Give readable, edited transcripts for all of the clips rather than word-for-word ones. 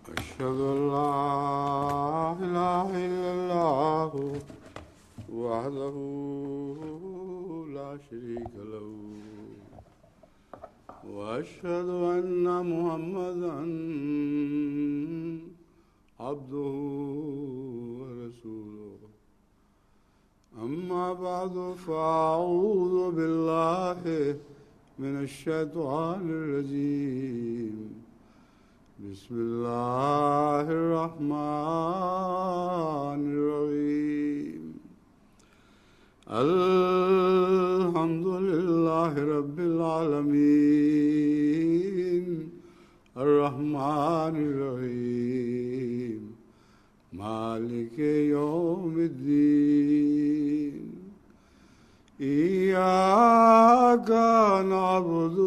أشهد أن لا إله إلا الله وحده لا شريك له وأشهد أن محمدا عبده ورسوله أما بعد فأعوذ بالله من الشيطان الرجيم بسم الله الرحمن الرحيم الحمد لله رب العالمين الرحمن الرحيم مالك يوم الدين إياك نعبد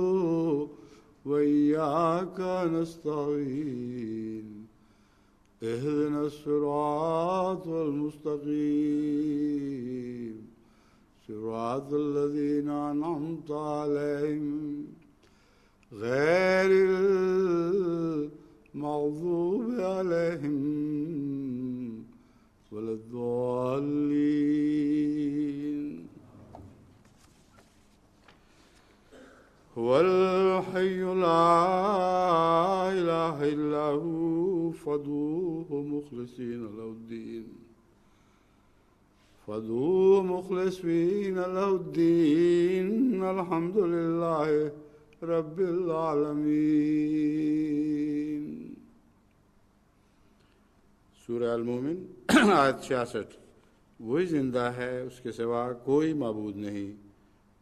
وإياك نستعين اهدنا الصراط المستقيم صراط الذين أنعمت عليهم غير المغضوب عليهم ولا الضالين هو الحي لا إله إلا هو فادعوه مخلصين له الدين الحمد لله رب العالمین۔ سورہ المومن آیت 66۔ وہی زندہ ہے، اس کے سوا کوئی معبود نہیں،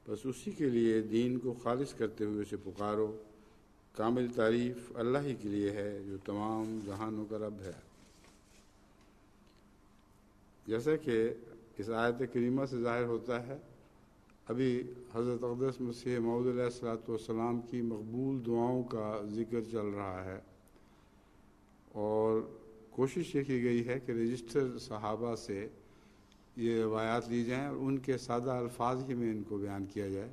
بس اسی کے لیے دین کو خالص کرتے ہوئے اسے پکارو۔ کامل تعریف اللہ ہی کے لیے ہے جو تمام جہانوں کا رب ہے۔ جیسا کہ اس آیت کریمہ سے ظاہر ہوتا ہے، ابھی حضرت اقدس مسیح موعود علیہ السلام کی مقبول دعاؤں کا ذکر چل رہا ہے، اور کوشش یہ کی گئی ہے کہ رجسٹر صحابہ سے یہ روایات لی جائیں اور ان کے سادہ الفاظ ہی میں ان کو بیان کیا جائے،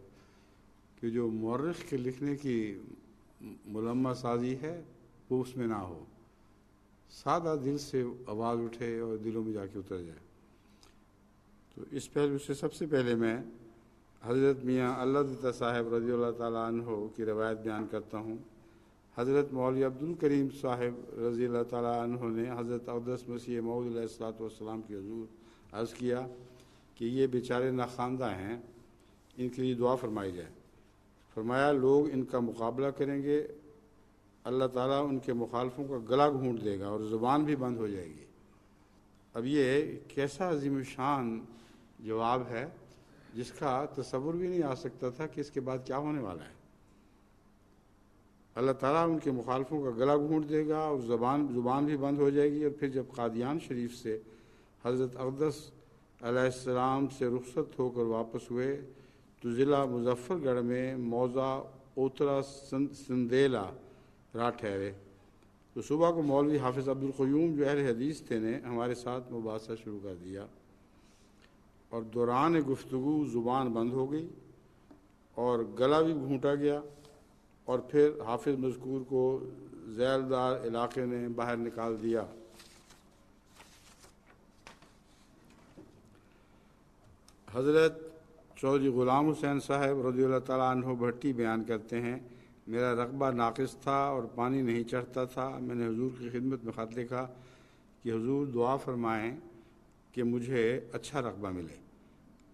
کہ جو مورخ کے لکھنے کی ملمہ سازی ہے وہ اس میں نہ ہو، سادہ دل سے آواز اٹھے اور دلوں میں جا کے اتر جائے۔ تو اس پہلو سے سب سے پہلے میں حضرت میاں اللہ دتا صاحب رضی اللہ تعالیٰ عنہ کی روایت بیان کرتا ہوں۔ حضرت مولوی عبدالکریم صاحب رضی اللہ تعالیٰ عنہ نے حضرت اقدس مسیح موعود علیہ السلام کی حضور عرض کیا کہ یہ بیچارے ناخواندہ ہیں، ان کے لیے دعا فرمائی جائے۔ فرمایا لوگ ان کا مقابلہ کریں گے، اللہ تعالیٰ ان کے مخالفوں کا گلا گھونٹ دے گا اور زبان بھی بند ہو جائے گی۔ اب یہ کیسا عظیم شان جواب ہے جس کا تصور بھی نہیں آ سکتا تھا کہ اس کے بعد کیا ہونے والا ہے۔ اللہ تعالیٰ ان کے مخالفوں کا گلا گھونٹ دے گا اور زبان بھی بند ہو جائے گی۔ اور پھر جب قادیان شریف سے حضرت اقدس علیہ السلام سے رخصت ہو کر واپس ہوئے تو ضلع مظفر گڑھ میں موضع اوترا سندیلا رات ٹھہرے۔ تو صبح کو مولوی حافظ عبدالقیوم جو اہل حدیث تھے نے ہمارے ساتھ مباحثہ شروع کر دیا، اور دوران گفتگو زبان بند ہو گئی اور گلا بھی گھونٹا گیا، اور پھر حافظ مذکور کو ذیل دار علاقے نے باہر نکال دیا۔ حضرت چودھری غلام حسین صاحب رضی اللہ تعالیٰ عنہ بھٹی بیان کرتے ہیں، میرا رقبہ ناقص تھا اور پانی نہیں چڑھتا تھا۔ میں نے حضور کی خدمت میں خط لکھا کہ حضور دعا فرمائیں کہ مجھے اچھا رقبہ ملے۔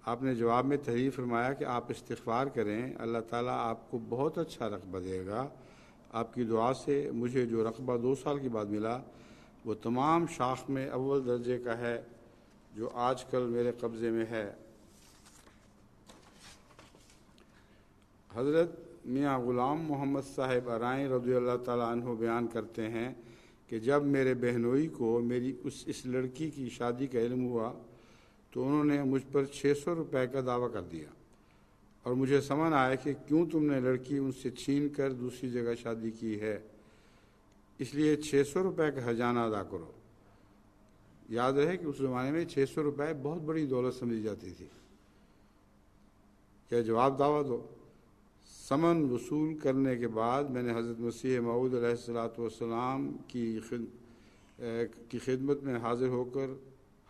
آپ نے جواب میں تحریر فرمایا کہ آپ استغفار کریں، اللہ تعالیٰ آپ کو بہت اچھا رقبہ دے گا۔ آپ کی دعا سے مجھے جو رقبہ 2 سال کے بعد ملا وہ تمام شاخ میں اول درجے کا ہے جو آج کل میرے قبضے میں ہے۔ حضرت میاں غلام محمد صاحب ارائیں رضی اللہ تعالیٰ عنہ بیان کرتے ہیں کہ جب میرے بہنوئی کو میری اس لڑکی کی شادی کا علم ہوا تو انہوں نے مجھ پر 600 روپے کا دعویٰ کر دیا، اور مجھے سمجھ آیا کہ کیوں تم نے لڑکی ان سے چھین کر دوسری جگہ شادی کی ہے، اس لیے 600 روپے کا خزانہ ادا کرو۔ یاد رہے کہ اس زمانے میں 600 روپے بہت بڑی دولت سمجھی جاتی تھی۔ کیا جواب دعویٰ دو؟ ثمن وصول کرنے کے بعد میں نے حضرت مسیح موعود علیہ السلام کی خدمت میں حاضر ہو کر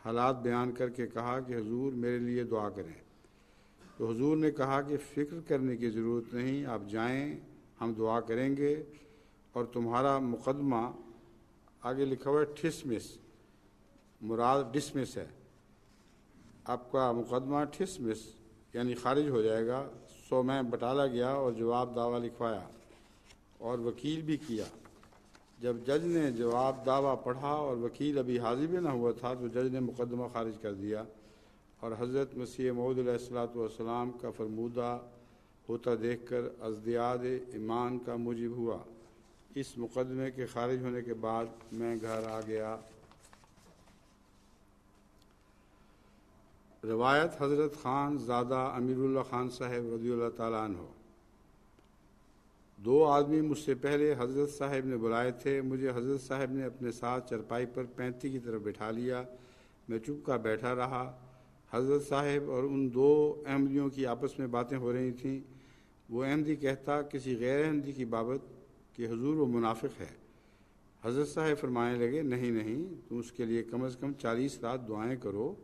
حالات بیان کر کے کہا کہ حضور میرے لیے دعا کریں۔ تو حضور نے کہا کہ فکر کرنے کی ضرورت نہیں، آپ جائیں، ہم دعا کریں گے اور تمہارا مقدمہ، آگے لکھا ہوا ہے ٹھسمس، مراد ڈسمس ہے، آپ کا مقدمہ ٹھسمس یعنی خارج ہو جائے گا۔ سو میں بٹالہ گیا اور جواب دعویٰ لکھوایا اور وکیل بھی کیا۔ جب جج نے جواب دعویٰ پڑھا اور وکیل ابھی حاضر بھی نہ ہوا تھا تو جج نے مقدمہ خارج کر دیا اور حضرت مسیح موعود علیہ السلام کا فرمودہ ہوتا دیکھ کر ازدیاد ایمان کا موجب ہوا۔ اس مقدمے کے خارج ہونے کے بعد میں گھر آ گیا۔ روایت حضرت خان زادہ امیر اللہ خان صاحب رضی اللہ تعالیٰ عنہ: 2 آدمی مجھ سے پہلے حضرت صاحب نے بلائے تھے، مجھے حضرت صاحب نے اپنے ساتھ چرپائی پر 35 کی طرف بٹھا لیا، میں چپ کا بیٹھا رہا۔ حضرت صاحب اور ان 2 احمدیوں کی آپس میں باتیں ہو رہی تھیں۔ وہ احمدی کہتا کسی غیر احمدی کی بابت کہ حضور وہ منافق ہے۔ حضرت صاحب فرمانے لگے نہیں، تم اس کے لیے کم از کم 40 رات دعائیں کرو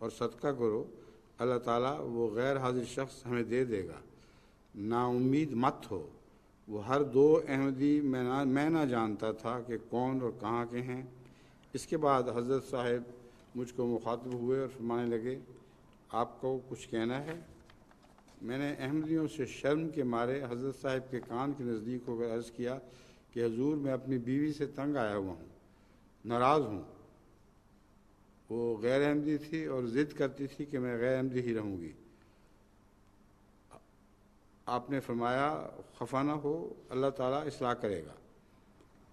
اور صدقہ کرو، اللہ تعالیٰ وہ غیر حاضر شخص ہمیں دے دے گا، نا امید مت ہو۔ وہ ہر 2 احمدی میں نہ جانتا تھا کہ کون اور کہاں کے ہیں۔ اس کے بعد حضرت صاحب مجھ کو مخاطب ہوئے اور فرمانے لگے آپ کو کچھ کہنا ہے؟ میں نے احمدیوں سے شرم کے مارے حضرت صاحب کے کان کے نزدیک ہو کر عرض کیا کہ حضور میں اپنی بیوی سے تنگ آیا ہوا ہوں، ناراض ہوں، وہ غیر احمدی تھی اور ضد کرتی تھی کہ میں غیر احمدی ہی رہوں گی۔ آپ نے فرمایا خفا نہ ہو، اللہ تعالیٰ اصلاح کرے گا۔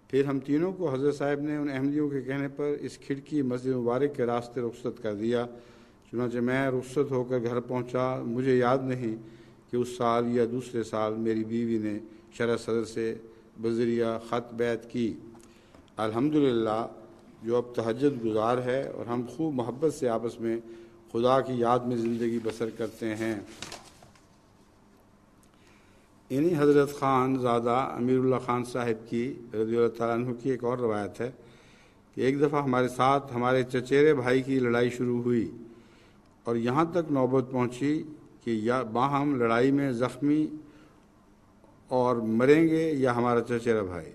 پھر ہم تینوں کو حضرت صاحب نے ان احمدیوں کے کہنے پر اس کھڑکی مسجد مبارک کے راستے رخصت کر دیا۔ چنانچہ میں رخصت ہو کر گھر پہنچا۔ مجھے یاد نہیں کہ اس سال یا دوسرے سال میری بیوی نے شرح صدر سے بذریعہ خط بیعت کی۔ الحمدللہ جو اب تہجد گزار ہے اور ہم خوب محبت سے آپس میں خدا کی یاد میں زندگی بسر کرتے ہیں۔ انہی حضرت خان زادہ امیر اللہ خان صاحب کی رضی اللہ تعالیٰ عنہ کی ایک اور روایت ہے کہ ایک دفعہ ہمارے ساتھ ہمارے چچیرے بھائی کی لڑائی شروع ہوئی اور یہاں تک نوبت پہنچی کہ یا باہم لڑائی میں زخمی اور مریں گے یا ہمارا چچیرا بھائی،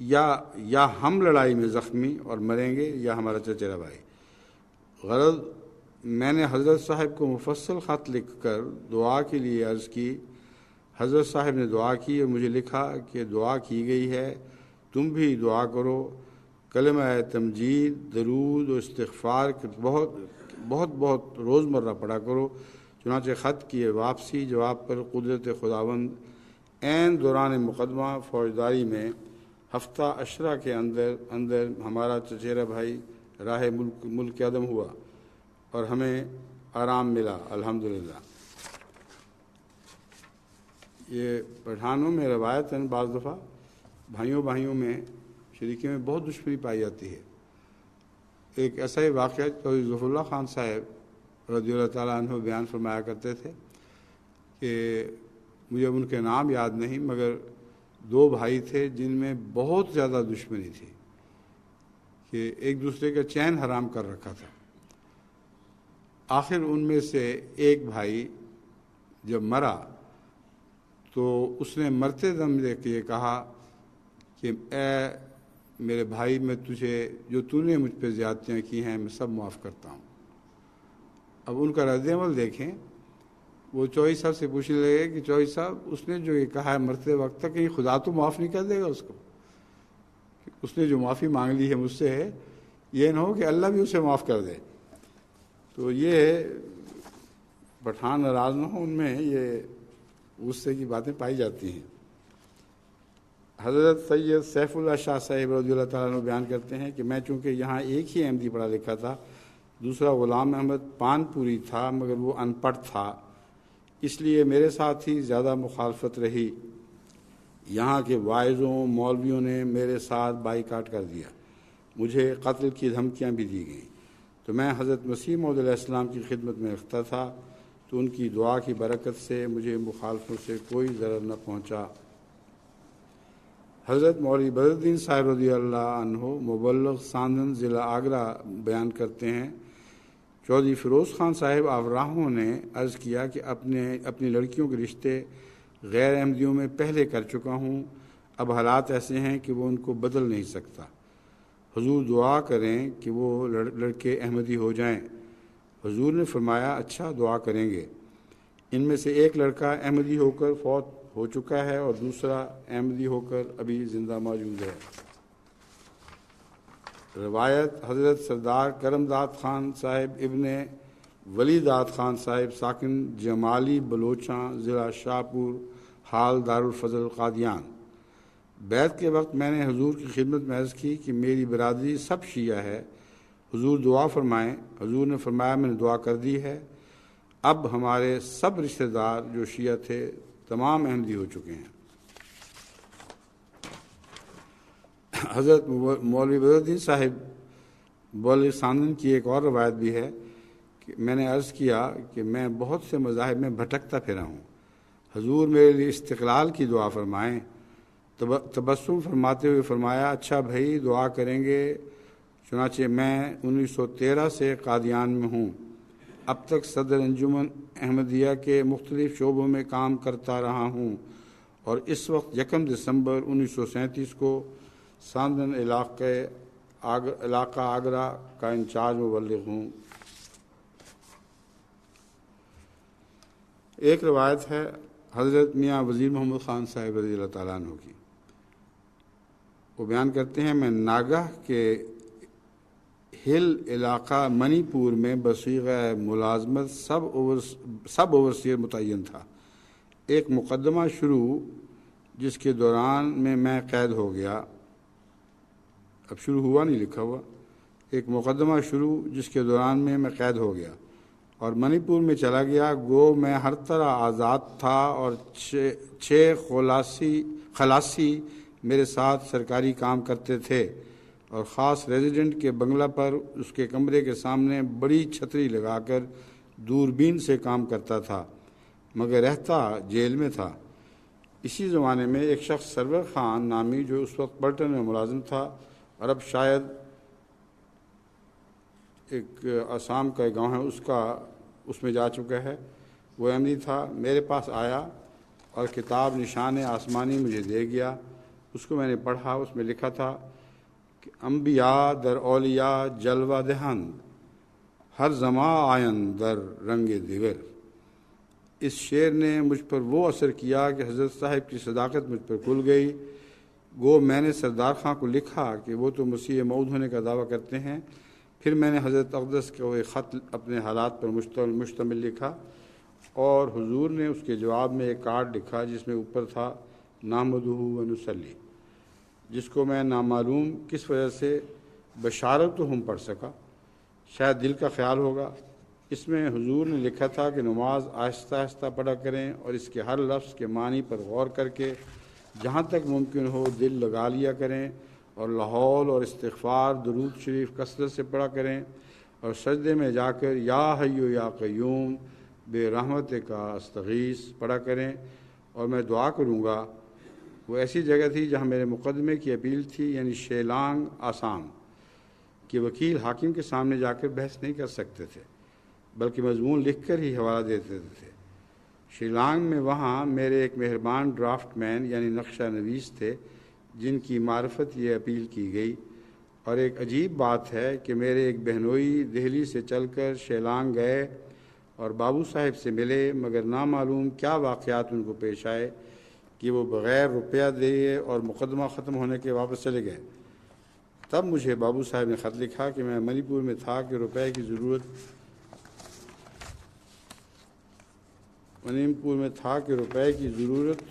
یا ہم لڑائی میں زخمی اور مریں گے یا ہمارا چچیرا بھائی۔ غرض میں نے حضرت صاحب کو مفصل خط لکھ کر دعا کے لیے عرض کی۔ حضرت صاحب نے دعا کی اور مجھے لکھا کہ دعا کی گئی ہے، تم بھی دعا کرو، کلمہ تمجید، درود و استغفار کے بہت روزمرہ پڑھا کرو۔ چنانچہ خط کی واپسی جواب پر قدرت خداوند عین دوران مقدمہ فوجداری میں ہفتہ اشرہ کے اندر ہمارا چچیرا بھائی راہ ملک عدم ہوا اور ہمیں آرام ملا، الحمدللہ۔ یہ پٹھانوں میں روایت ہے، بعض دفعہ بھائیوں میں شریکیوں میں بہت دشمنی پائی جاتی ہے۔ ایک ایسا ہی واقعہ چودھری ظفر اللہ خان صاحب رضی اللہ تعالیٰ عنہ بیان فرمایا کرتے تھے کہ مجھے ان کے نام یاد نہیں، مگر 2 بھائی تھے جن میں بہت زیادہ دشمنی تھی کہ ایک دوسرے کا چین حرام کر رکھا تھا۔ آخر ان میں سے ایک بھائی جب مرا تو اس نے مرتے دم دیکھ کے کہا کہ اے میرے بھائی، میں تجھے جو تو نے مجھ پہ زیادتیاں کی ہیں میں سب معاف کرتا ہوں۔ اب ان کا رد عمل دیکھیں، وہ چوہی صاحب سے پوچھنے لگے کہ چوہی صاحب اس نے جو یہ کہا ہے مرتے وقت تک، کہیں خدا تو معاف نہیں کر دے گا اس کو؟ اس نے جو معافی مانگ لی ہے مجھ سے ہے، یہ نہ ہو کہ اللہ بھی اسے معاف کر دے۔ تو یہ پٹھان ناراض نہ ہو، ان میں یہ غصے کی باتیں پائی جاتی ہیں۔ حضرت سید سیف اللہ شاہ صاحب رضی اللہ تعالیٰ عنہ بیان کرتے ہیں کہ میں چونکہ یہاں ایک ہی احمدی پڑھا لکھا تھا، دوسرا غلام احمد پان پوری تھا مگر وہ ان پڑھ تھا، اس لیے میرے ساتھ ہی زیادہ مخالفت رہی۔ یہاں کے واعظوں مولویوں نے میرے ساتھ بائیکاٹ کر دیا، مجھے قتل کی دھمکیاں بھی دی گئیں۔ تو میں حضرت مسیح موعود علیہ السلام کی خدمت میں رکھتا تھا، تو ان کی دعا کی برکت سے مجھے مخالفوں سے کوئی ضرر نہ پہنچا۔ حضرت مولوی بدرالدین صاحب رضی اللہ عنہ مبلغ ساندن ضلع آگرہ بیان کرتے ہیں، چودھری فیروز خان صاحب آوراہوں نے عرض کیا کہ اپنی لڑکیوں کے رشتے غیر احمدیوں میں پہلے کر چکا ہوں، اب حالات ایسے ہیں کہ وہ ان کو بدل نہیں سکتا، حضور دعا کریں کہ وہ لڑکے احمدی ہو جائیں۔ حضور نے فرمایا اچھا، دعا کریں گے۔ ان میں سے ایک لڑکا احمدی ہو کر فوت ہو چکا ہے اور دوسرا احمدی ہو کر ابھی زندہ موجود ہے۔ روایت حضرت سردار کرم داد خان صاحب ابن ولی داد خان صاحب ساکن جمالی بلوچاں ضلع شاہپور حال دارالفضل قادیان۔ بیعت کے وقت میں نے حضور کی خدمت میں عرض کی کہ میری برادری سب شیعہ ہے، حضور دعا فرمائیں۔ حضور نے فرمایا میں نے دعا کر دی ہے، اب ہمارے سب رشتہ دار جو شیعہ تھے تمام احمدی ہو چکے ہیں۔ حضرت مولوی بدرالدین صاحب بولغ ساندن کی ایک اور روایت بھی ہے کہ میں نے عرض کیا کہ میں بہت سے مذاہب میں بھٹکتا پھرا ہوں، حضور میرے لیے استقلال کی دعا فرمائیں۔ تبسم فرماتے ہوئے فرمایا اچھا بھائی، دعا کریں گے۔ چنانچہ میں 1913 سے قادیان میں ہوں، اب تک صدر انجمن احمدیہ کے مختلف شعبوں میں کام کرتا رہا ہوں اور اس وقت 1 دسمبر 1937 کو ساندن علاقہ آگرہ کا انچارج مبلغ ہوں۔ ایک روایت ہے حضرت میاں وزیر محمد خان صاحب رضی اللہ تعالیٰ عنہ کی، وہ بیان کرتے ہیں میں ناگاہ کے ہل علاقہ منی پور میں بصیغہ ملازمت سب اوورسیئر متعین تھا۔ ایک مقدمہ شروع جس کے دوران میں قید ہو گیا، اب شروع ہوا نہیں لکھا ہوا، ایک مقدمہ شروع جس کے دوران میں قید ہو گیا اور منی پور میں چلا گیا، گو میں ہر طرح آزاد تھا اور 6 خلاصی میرے ساتھ سرکاری کام کرتے تھے اور خاص ریزیڈنٹ کے بنگلہ پر اس کے کمرے کے سامنے بڑی چھتری لگا کر دوربین سے کام کرتا تھا، مگر رہتا جیل میں تھا۔ اسی زمانے میں ایک شخص سرور خان نامی جو اس وقت پلٹن میں ملازم تھا اور اب شاید ایک آسام کا گاؤں ہے اس میں جا چکا ہے، وہ احمدی تھا، میرے پاس آیا اور کتاب نشان آسمانی مجھے دے گیا۔ اس کو میں نے پڑھا، اس میں لکھا تھا کہ انبیاء در اولیاء جلوہ دہند، ہر زماں آئن در رنگ دیگر۔ اس شعر نے مجھ پر وہ اثر کیا کہ حضرت صاحب کی صداقت مجھ پر کھل گئی۔ گو میں نے سردار خان کو لکھا کہ وہ تو مسیح موعود ہونے کا دعویٰ کرتے ہیں۔ پھر میں نے حضرت اقدس کو ایک خط اپنے حالات پر مشتمل لکھا اور حضور نے اس کے جواب میں ایک کارڈ لکھا جس میں اوپر تھا نحمدہ و نصلی، جس کو میں نامعلوم کس وجہ سے بشارتہم پڑھ سکا، شاید دل کا خیال ہوگا۔ اس میں حضور نے لکھا تھا کہ نماز آہستہ آہستہ پڑھا کریں اور اس کے ہر لفظ کے معنی پر غور کر کے جہاں تک ممکن ہو دل لگا لیا کریں اور لاحول اور استغفار درود شریف کثرت سے پڑھا کریں اور سجدے میں جا کر یا حیو یا قیوم بے رحمت کا استغیث پڑھا کریں اور میں دعا کروں گا۔ وہ ایسی جگہ تھی جہاں میرے مقدمے کی اپیل تھی، یعنی شیلانگ آسام کے وکیل حاکم کے سامنے جا کر بحث نہیں کر سکتے تھے بلکہ مضمون لکھ کر ہی حوالہ دیتے تھے۔ شیلانگ میں وہاں میرے ایک مہربان ڈرافٹ مین یعنی نقشہ نویس تھے جن کی معرفت یہ اپیل کی گئی، اور ایک عجیب بات ہے کہ میرے ایک بہنوئی دہلی سے چل کر شیلانگ گئے اور بابو صاحب سے ملے، مگر نامعلوم کیا واقعات ان کو پیش آئے کہ وہ بغیر روپیہ دیے اور مقدمہ ختم ہونے کے واپس چلے گئے۔ تب مجھے بابو صاحب نے خط لکھا کہ میں منی پور میں تھا کہ روپے کی ضرورت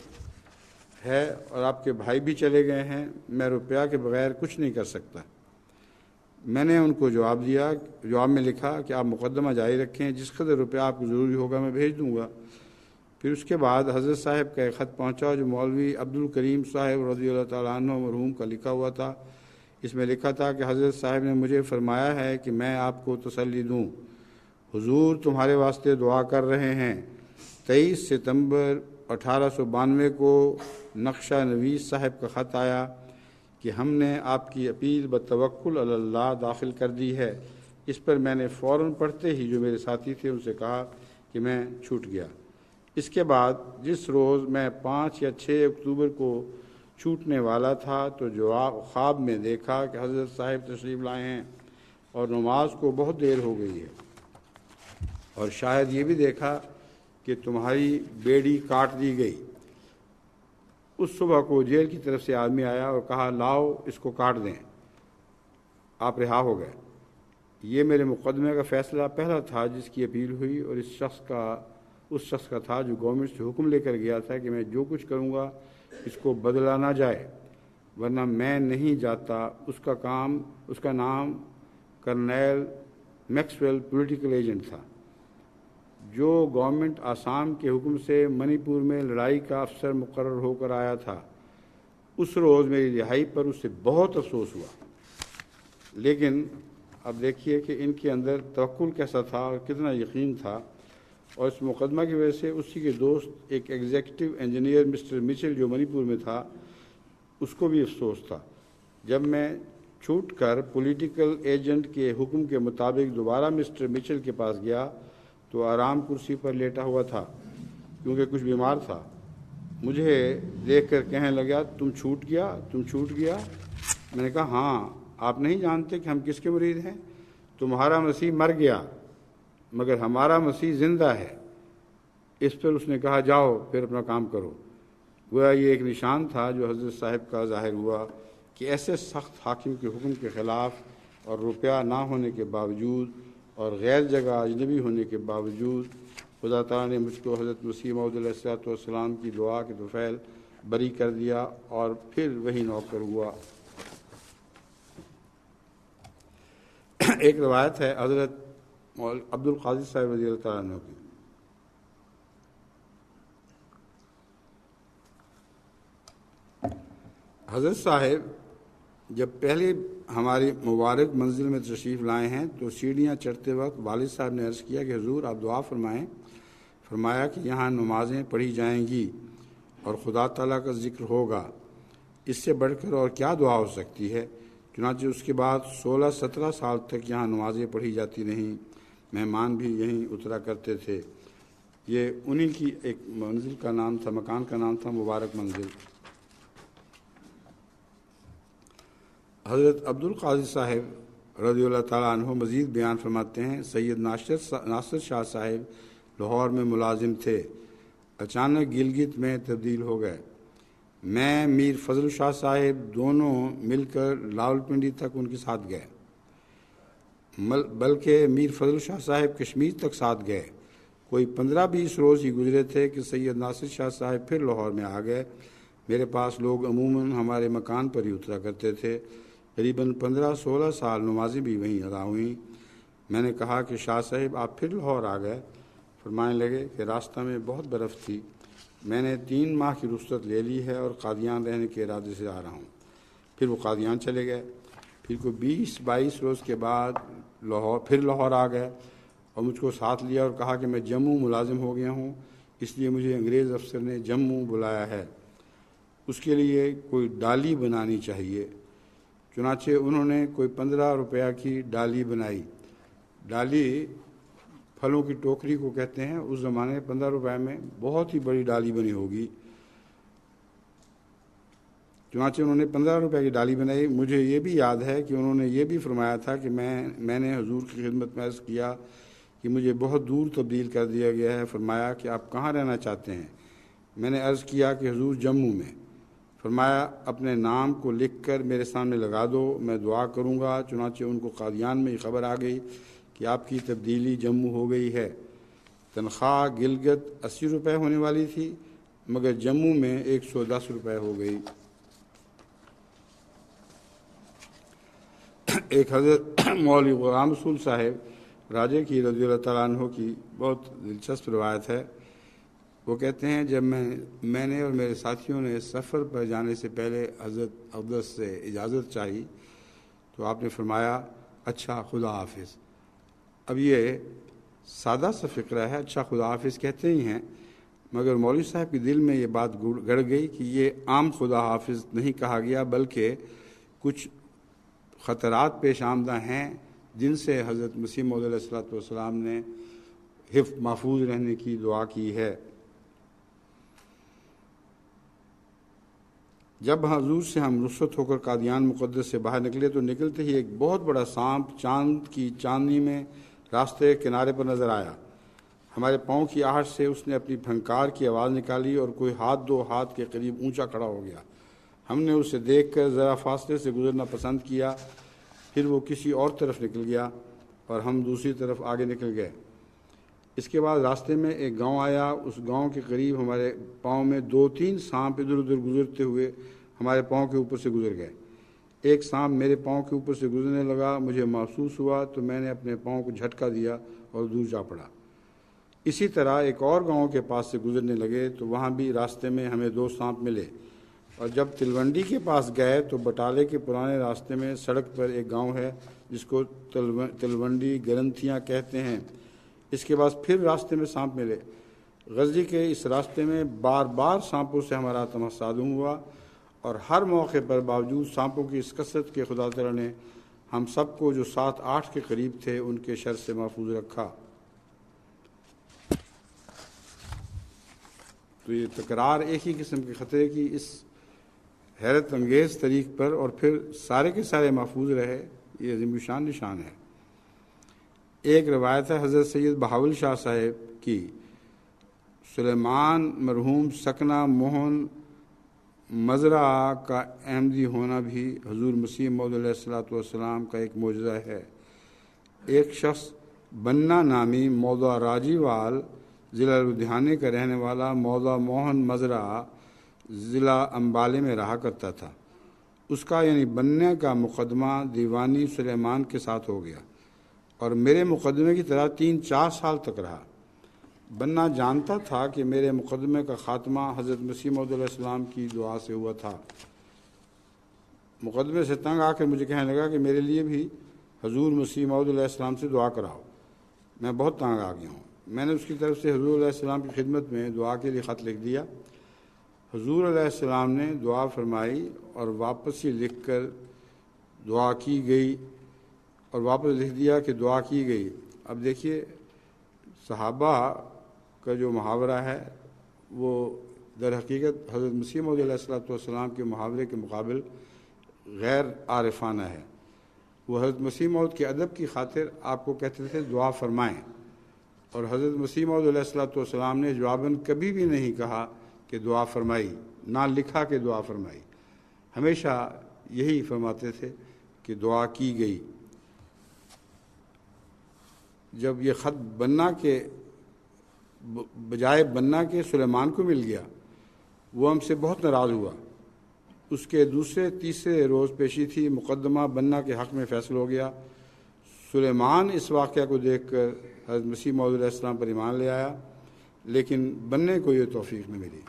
ہے اور آپ کے بھائی بھی چلے گئے ہیں، میں روپیہ کے بغیر کچھ نہیں کر سکتا۔ میں نے ان کو جواب میں لکھا کہ آپ مقدمہ جاری رکھیں، جس قدر روپیہ آپ کو ضروری ہوگا میں بھیج دوں گا۔ پھر اس کے بعد حضرت صاحب کا ایک خط پہنچا جو مولوی عبدالکریم صاحب رضی اللہ تعالیٰ عنہ مرحوم کا لکھا ہوا تھا۔ اس میں لکھا تھا کہ حضرت صاحب نے مجھے فرمایا ہے کہ میں آپ کو تسلی دوں، حضور تمہارے واسطے دعا کر رہے ہیں۔ 23 ستمبر 1892 کو نقشہ نویس صاحب کا خط آیا کہ ہم نے آپ کی اپیل بتوکل علی اللہ داخل کر دی ہے۔ اس پر میں نے فوراً پڑھتے ہی جو میرے ساتھی تھے ان سے کہا کہ میں چھوٹ گیا۔ اس کے بعد جس روز میں 5 یا 6 اکتوبر کو چھوٹنے والا تھا تو جو خواب میں دیکھا کہ حضرت صاحب تشریف لائے ہیں اور نماز کو بہت دیر ہو گئی ہے، اور شاید یہ بھی دیکھا کہ تمہاری بیڑی کاٹ دی گئی۔ اس صبح کو جیل کی طرف سے آدمی آیا اور کہا لاؤ اس کو کاٹ دیں، آپ رہا ہو گئے۔ یہ میرے مقدمے کا فیصلہ پہلا تھا جس کی اپیل ہوئی، اور اس شخص کا تھا جو گورنمنٹ سے حکم لے کر گیا تھا کہ میں جو کچھ کروں گا اس کو بدلا نہ جائے، ورنہ میں نہیں جاتا۔ اس کا نام کرنیل میکسویل پولیٹیکل ایجنٹ تھا، جو گورنمنٹ آسام کے حکم سے منی پور میں لڑائی کا افسر مقرر ہو کر آیا تھا۔ اس روز میری رہائی پر اس سے بہت افسوس ہوا، لیکن اب دیکھیے کہ ان کے اندر توکل کیسا تھا اور کتنا یقین تھا، اور اس مقدمہ کی وجہ سے اسی کے دوست ایک ایگزیکٹو انجینئر مسٹر مچل جو منی پور میں تھا اس کو بھی افسوس تھا۔ جب میں چھوٹ کر پولیٹیکل ایجنٹ کے حکم کے مطابق دوبارہ مسٹر مچل کے پاس گیا تو آرام کرسی پر لیٹا ہوا تھا کیونکہ کچھ بیمار تھا۔ مجھے دیکھ کر کہنے لگا تم چھوٹ گیا؟ میں نے کہا ہاں، آپ نہیں جانتے کہ ہم کس کے مرید ہیں؟ تمہارا مسیح مر گیا مگر ہمارا مسیح زندہ ہے۔ اس پر اس نے کہا جاؤ پھر اپنا کام کرو۔ گویا یہ ایک نشان تھا جو حضرت صاحب کا ظاہر ہوا کہ ایسے سخت حاکم کے حکم کے خلاف اور روپیہ نہ ہونے کے باوجود اور غیر جگہ اجنبی ہونے کے باوجود خدا تعالیٰ نے مجھ کو حضرت مسیح موعود علیہ الصلوۃ والسلام کی دعا کے طفیل بری کر دیا اور پھر وہی نوکر ہوا۔ ایک روایت ہے حضرت عبد القادر صاحب رضی اللہ تعالیٰ عنہ کی، حضرت صاحب جب پہلے ہماری مبارک منزل میں تشریف لائے ہیں تو سیڑھیاں چڑھتے وقت والد صاحب نے عرض کیا کہ حضور آپ دعا فرمائیں۔ فرمایا کہ یہاں نمازیں پڑھی جائیں گی اور خدا تعالیٰ کا ذکر ہوگا، اس سے بڑھ کر اور کیا دعا ہو سکتی ہے؟ چنانچہ اس کے بعد 16-17 سال تک یہاں نمازیں پڑھی جاتی رہیں، مہمان بھی یہیں اترا کرتے تھے۔ یہ انہی کی ایک منزل کا نام تھا، مکان کا نام تھا مبارک منزل۔ حضرت عبد القادر صاحب رضی اللہ تعالیٰ عنہ مزید بیان فرماتے ہیں سید ناصر شاہ صاحب لاہور میں ملازم تھے، اچانک گلگت میں تبدیل ہو گئے۔ میں میر فضل شاہ صاحب دونوں مل کر راولپنڈی تک ان کے ساتھ گئے، بلکہ میر فضل شاہ صاحب کشمیر تک ساتھ گئے۔ کوئی 15-20 روز ہی گزرے تھے کہ سید ناصر شاہ صاحب پھر لاہور میں آ گئے۔ میرے پاس لوگ عموماً ہمارے مکان پر ہی اترا کرتے تھے۔ قریباً 15-16 سال نمازیں بھی وہیں ادا ہوئیں۔ میں نے کہا کہ شاہ صاحب آپ پھر لاہور آ گئے؟ فرمانے لگے کہ راستہ میں بہت برف تھی، میں نے 3 ماہ کی رخصت لے لی ہے اور قادیان رہنے کے ارادے سے آ رہا ہوں۔ پھر وہ قادیان چلے گئے۔ پھر کوئی 20-22 روز کے بعد لاہور آ گئے اور مجھ کو ساتھ لیا اور کہا کہ میں جموں ملازم ہو گیا ہوں، اس لیے مجھے انگریز افسر نے جموں بلایا ہے، اس کے لیے کوئی ڈالی بنانی چاہیے۔ چنانچہ انہوں نے کوئی 15 روپیہ کی ڈالی بنائی۔ ڈالی پھلوں کی ٹوکری کو کہتے ہیں، اس زمانے میں 15 روپے میں بہت ہی بڑی ڈالی بنی ہوگی۔ چنانچہ انہوں نے 15 روپے کی ڈالی بنائی۔ مجھے یہ بھی یاد ہے کہ انہوں نے یہ بھی فرمایا تھا کہ میں نے حضور کی خدمت میں عرض کیا کہ مجھے بہت دور تبدیل کر دیا گیا ہے۔ فرمایا کہ آپ کہاں رہنا چاہتے ہیں؟ میں نے عرض کیا کہ حضور جموں میں۔ فرمایا اپنے نام کو لکھ کر میرے سامنے لگا دو، میں دعا کروں گا۔ چنانچہ ان کو قادیان میں یہ خبر آ گئی کہ آپ کی تبدیلی جموں ہو گئی ہے۔ تنخواہ گلگت 80 روپے ہونے والی تھی مگر جموں میں 110 روپے ہو گئی۔ ایک حضرت مولوی غلام رسول صاحب راجے کی رضی اللہ تعالیٰ عنہ کی بہت دلچسپ روایت ہے۔ وہ کہتے ہیں جب میں نے اور میرے ساتھیوں نے سفر پر جانے سے پہلے حضرت اقدس سے اجازت چاہی تو آپ نے فرمایا اچھا خدا حافظ۔ اب یہ سادہ سا فقرہ ہے، اچھا خدا حافظ کہتے ہی ہیں، مگر مولوی صاحب کے دل میں یہ بات گڑ گئی کہ یہ عام خدا حافظ نہیں کہا گیا، بلکہ کچھ خطرات پیش آمدہ ہیں جن سے حضرت مسیح موعود علیہ السلام نے حفظ محفوظ رہنے کی دعا کی ہے۔ جب حضور سے ہم رخصت ہو کر قادیان مقدس سے باہر نکلے تو نکلتے ہی ایک بہت بڑا سانپ چاند کی چاندنی میں راستے کنارے پر نظر آیا۔ ہمارے پاؤں کی آہٹ سے اس نے اپنی پھنکار کی آواز نکالی اور کوئی دو ہاتھ کے قریب اونچا کھڑا ہو گیا۔ ہم نے اسے دیکھ کر ذرا فاصلے سے گزرنا پسند کیا، پھر وہ کسی اور طرف نکل گیا اور ہم دوسری طرف آگے نکل گئے۔ اس کے بعد راستے میں ایک گاؤں آیا، اس گاؤں کے قریب ہمارے پاؤں میں 2-3 سانپ ادھر ادھر گزرتے ہوئے ہمارے پاؤں کے اوپر سے گزر گئے۔ ایک سانپ میرے پاؤں کے اوپر سے گزرنے لگا، مجھے محسوس ہوا تو میں نے اپنے پاؤں کو جھٹکا دیا اور دور جا پڑا۔ اسی طرح ایک اور گاؤں کے پاس سے گزرنے لگے تو وہاں بھی راستے میں ہمیں 2 سانپ ملے، اور جب تلونڈی کے پاس گئے تو بٹالے کے پرانے راستے میں سڑک پر ایک گاؤں ہے جس کو تلونڈی گرنتھیاں کہتے ہیں۔ اس کے بعد پھر راستے میں سانپ ملے۔ غزی کے اس راستے میں بار بار سانپوں سے ہمارا تصادم ہوا، اور ہر موقع پر باوجود سانپوں کی اس کثرت کے خدا تعالی نے ہم سب کو جو 7-8 کے قریب تھے ان کے شر سے محفوظ رکھا۔ تو یہ تکرار ایک ہی قسم کے خطرے کی اس حیرت انگیز طریق پر اور پھر سارے کے سارے محفوظ رہے، یہ عظیم شان نشان ہے۔ ایک روایت ہے حضرت سید بہاول شاہ صاحب کی، سلیمان مرحوم سکنہ موہن مزرعہ کا احمدی ہونا بھی حضور مسیح موعود علیہ السلام کا ایک معجزہ ہے۔ ایک شخص بننا نامی موضع راجی وال ضلع لدھیانے کا رہنے والا موضع موہن مزرعہ ضلع امبالے میں رہا کرتا تھا۔ اس کا یعنی بننے کا مقدمہ دیوانی سلیمان کے ساتھ ہو گیا اور میرے مقدمے کی طرح 3-4 سال تک رہا۔ بننا جانتا تھا کہ میرے مقدمے کا خاتمہ حضرت مسیح موعود علیہ السلام کی دعا سے ہوا تھا۔ مقدمے سے تنگ آ کر مجھے کہنے لگا کہ میرے لیے بھی حضور مسیح موعود علیہ السلام سے دعا کراؤ، میں بہت تنگ آ گیا ہوں۔ میں نے اس کی طرف سے حضور علیہ السلام کی خدمت میں دعا کے لیے خط لکھ دیا۔ حضور علیہ السلام نے دعا فرمائی اور واپس ہی لکھ کر دعا کی گئی اور واپس لکھ دیا کہ دعا کی گئی۔ اب دیکھیے صحابہ کا جو محاورہ ہے وہ در حقیقت حضرت مسیح موعود علیہ السلام کے محاورے کے مقابل غیر عارفانہ ہے۔ وہ حضرت مسیح موعود کے ادب کی خاطر آپ کو کہتے تھے دعا فرمائیں، اور حضرت مسیح موعود علیہ السلام نے جواباً کبھی بھی نہیں کہا کہ دعا فرمائی، نہ لکھا کہ دعا فرمائی، ہمیشہ یہی فرماتے تھے کہ دعا کی گئی۔ جب یہ خط بننا کے بجائے بننا کے سلیمان کو مل گیا، وہ ہم سے بہت ناراض ہوا۔ اس کے دوسرے تیسرے روز پیشی تھی، مقدمہ بننا کے حق میں فیصل ہو گیا۔ سلیمان اس واقعہ کو دیکھ کر حضرت مسیح موعود علیہ السلام پر ایمان لے آیا، لیکن بننے کو یہ توفیق نہ ملی۔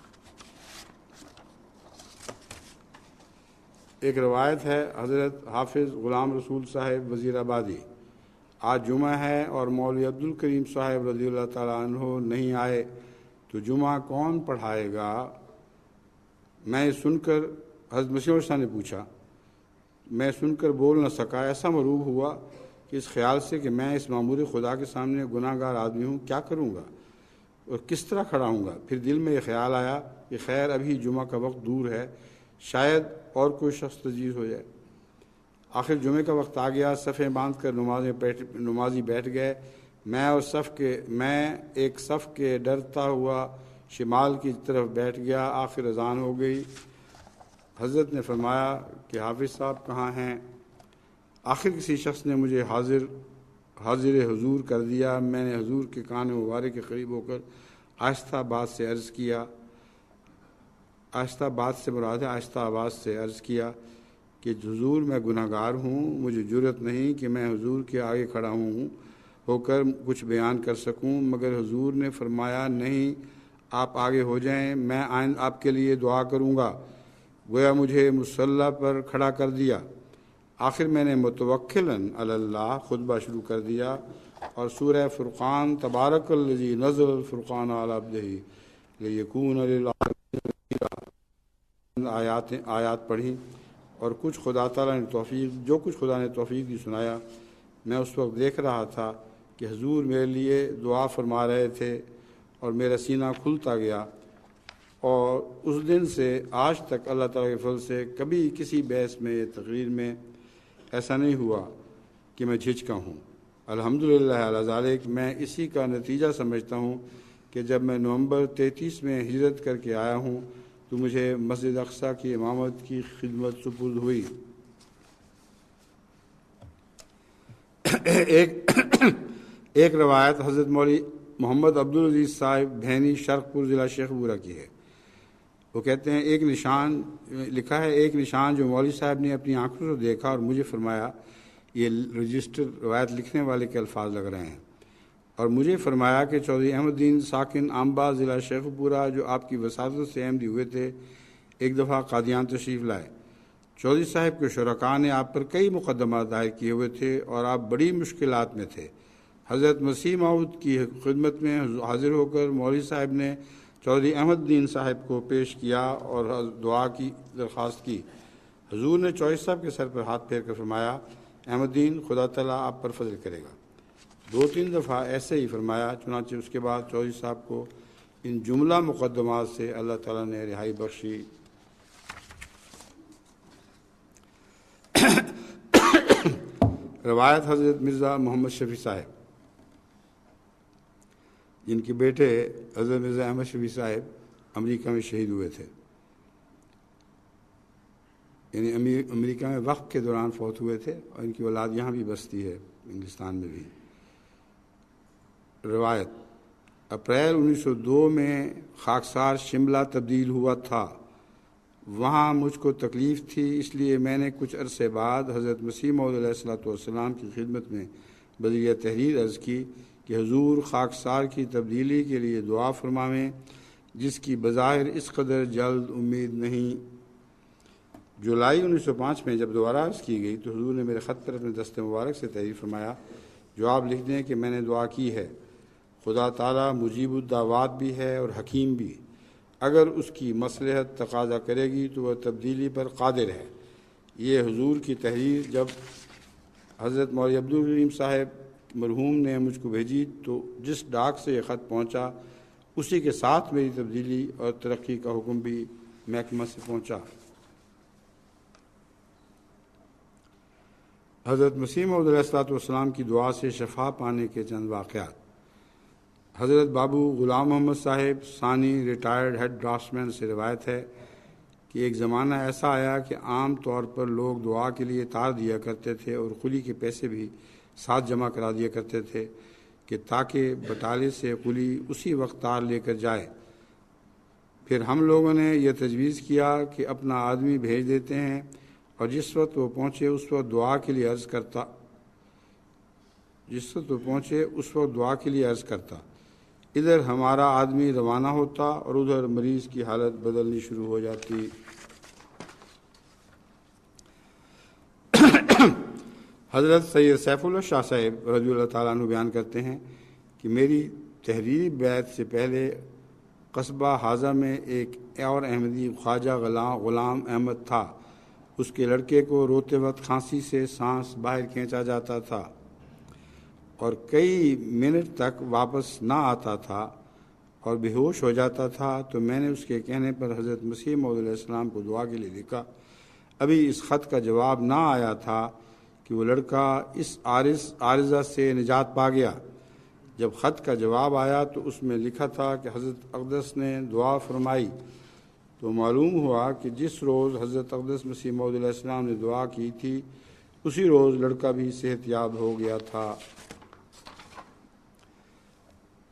ایک روایت ہے حضرت حافظ غلام رسول صاحب وزیر آبادی، آج جمعہ ہے اور مولوی عبدالکریم صاحب رضی اللہ تعالیٰ عنہ نہیں آئے تو جمعہ کون پڑھائے گا؟ میں سن کر حضرت مسیح علیہ السلام نے پوچھا، میں سن کر بول نہ سکا، ایسا مروب ہوا کہ اس خیال سے کہ میں اس معمور خدا کے سامنے گناہ گار آدمی ہوں، کیا کروں گا اور کس طرح کھڑا ہوں گا؟ پھر دل میں یہ خیال آیا کہ خیر ابھی جمعہ کا وقت دور ہے، شاید اور کوئی شخص تجویز ہو جائے۔ آخر جمعے کا وقت آ گیا، صفیں باندھ کر نمازی بیٹھ گئے۔ میں ایک صف کے ڈرتا ہوا شمال کی طرف بیٹھ گیا۔ آخر اذان ہو گئی۔ حضرت نے فرمایا کہ حافظ صاحب کہاں ہیں؟ آخر کسی شخص نے مجھے حاضر حضور کر دیا۔ میں نے حضور کے کان مبارک کے قریب ہو کر آہستہ بات سے عرض کیا، آہستہ بات سے مراد ہے آہستہ آواز سے عرض کیا کہ حضور میں گناہ گار ہوں، مجھے جرأت نہیں کہ میں حضور کے آگے کھڑا ہو کر کچھ بیان کر سکوں، مگر حضور نے فرمایا نہیں، آپ آگے ہو جائیں، میں آپ کے لیے دعا کروں گا۔ گویا مجھے مصلی پر کھڑا کر دیا۔ آخر میں نے متوکلاً علی اللہ خطبہ شروع کر دیا اور سورہ فرقان تبارک الذی نزل الفرقان علی عبدہ لیکون للعالمین آیات پڑھی، اور کچھ خدا تعالیٰ نے خدا نے توفیق دی سنایا۔ میں اس وقت دیکھ رہا تھا کہ حضور میرے لیے دعا فرما رہے تھے اور میرا سینہ کھلتا گیا، اور اس دن سے آج تک اللہ تعالیٰ کے فضل سے کبھی کسی بحث میں یا تقریر میں ایسا نہیں ہوا کہ میں جھجکا ہوں۔ الحمدللہ علی ذالک، میں اسی کا نتیجہ سمجھتا ہوں کہ جب میں نومبر 33 میں ہجرت کر کے آیا ہوں تو مجھے مسجد اقصیٰ کی امامت کی خدمت سپرد ہوئی۔ ایک روایت حضرت مولوی محمد عبدالعزیز صاحب بھینی شرق پور ضلع شیخ پورہ کی ہے۔ وہ کہتے ہیں ایک نشان جو مولوی صاحب نے اپنی آنکھوں سے دیکھا اور مجھے فرمایا، یہ رجسٹر روایت لکھنے والے کے الفاظ لگ رہے ہیں، اور مجھے فرمایا کہ چودھری احمد الدین ساکن آمبا ضلع شیخ پورہ جو آپ کی وساطت سے احمدی ہوئے تھے، ایک دفعہ قادیان تشریف لائے۔ چودھری صاحب کے شرکاء نے آپ پر کئی مقدمات دائر کیے ہوئے تھے اور آپ بڑی مشکلات میں تھے۔ حضرت مسیح موعود کی خدمت میں حاضر ہو کر مولوی صاحب نے چودھری احمد الدین صاحب کو پیش کیا اور دعا کی درخواست کی۔ حضور نے چودھری صاحب کے سر پر ہاتھ پھیر کر فرمایا، احمد الدین، خدا تعالیٰ آپ پر فضل کرے گا۔ 2-3 دفعہ ایسے ہی فرمایا، چنانچہ اس کے بعد چودھری صاحب کو ان جملہ مقدمات سے اللہ تعالیٰ نے رہائی بخشی۔ روایت حضرت مرزا محمد شفیع صاحب، جن کے بیٹے حضرت مرزا احمد شفیع صاحب امریکہ میں شہید ہوئے تھے، یعنی امریکہ میں وقت کے دوران فوت ہوئے تھے، اور ان کی اولاد یہاں بھی بستی ہے، انگلستان میں بھی۔ روایت اپریل 1902 میں خاکسار شملہ تبدیل ہوا تھا، وہاں مجھ کو تکلیف تھی، اس لیے میں نے کچھ عرصے بعد حضرت مسیح موعود علیہ السلام کی خدمت میں بذریعہ تحریر عرض کی کہ حضور خاکسار کی تبدیلی کے لیے دعا فرماویں، جس کی بظاہر اس قدر جلد امید نہیں۔ جولائی 1905 میں جب دوبارہ عرض کی گئی تو حضور نے میرے خط پر اپنے دست مبارک سے تحریر فرمایا، جواب لکھ دیں کہ میں نے دعا کی ہے، خدا تعالیٰ مجیب الدعوات بھی ہے اور حکیم بھی، اگر اس کی مصلحت تقاضا کرے گی تو وہ تبدیلی پر قادر ہے۔ یہ حضور کی تحریر جب حضرت مولوی عبدالرحیم صاحب مرحوم نے مجھ کو بھیجی تو جس ڈاک سے یہ خط پہنچا اسی کے ساتھ میری تبدیلی اور ترقی کا حکم بھی محکمہ سے پہنچا۔ حضرت مسیح موعود علیہ السلام کی دعا سے شفا پانے کے چند واقعات۔ حضرت بابو غلام محمد صاحب ثانی ریٹائرڈ ہیڈ ڈرافٹسمین سے روایت ہے کہ ایک زمانہ ایسا آیا کہ عام طور پر لوگ دعا کے لیے تار دیا کرتے تھے اور قلی کے پیسے بھی ساتھ جمع کرا دیا کرتے تھے کہ تاکہ بٹالے سے قلی اسی وقت تار لے کر جائے۔ پھر ہم لوگوں نے یہ تجویز کیا کہ اپنا آدمی بھیج دیتے ہیں اور جس وقت وہ پہنچے اس وقت دعا کے لیے عرض کرتا۔ ادھر ہمارا آدمی روانہ ہوتا اور ادھر مریض کی حالت بدلنی شروع ہو جاتی۔ حضرت سید سیف اللہ شاہ صاحب رضی اللہ تعالیٰ عنہ بیان کرتے ہیں کہ میری تحریری بیعت سے پہلے قصبہ حاضہ میں ایک اور احمدی خواجہ غلام احمد تھا، اس کے لڑکے کو روتے وقت کھانسی سے سانس باہر کھینچا جاتا تھا اور کئی منٹ تک واپس نہ آتا تھا اور بے ہوش ہو جاتا تھا، تو میں نے اس کے کہنے پر حضرت مسیح موعود علیہ السلام کو دعا کے لیے لکھا۔ ابھی اس خط کا جواب نہ آیا تھا کہ وہ لڑکا اس عارضہ سے نجات پا گیا۔ جب خط کا جواب آیا تو اس میں لکھا تھا کہ حضرت اقدس نے دعا فرمائی، تو معلوم ہوا کہ جس روز حضرت اقدس مسیح موعود علیہ السلام نے دعا کی تھی اسی روز لڑکا بھی صحت یاب ہو گیا تھا۔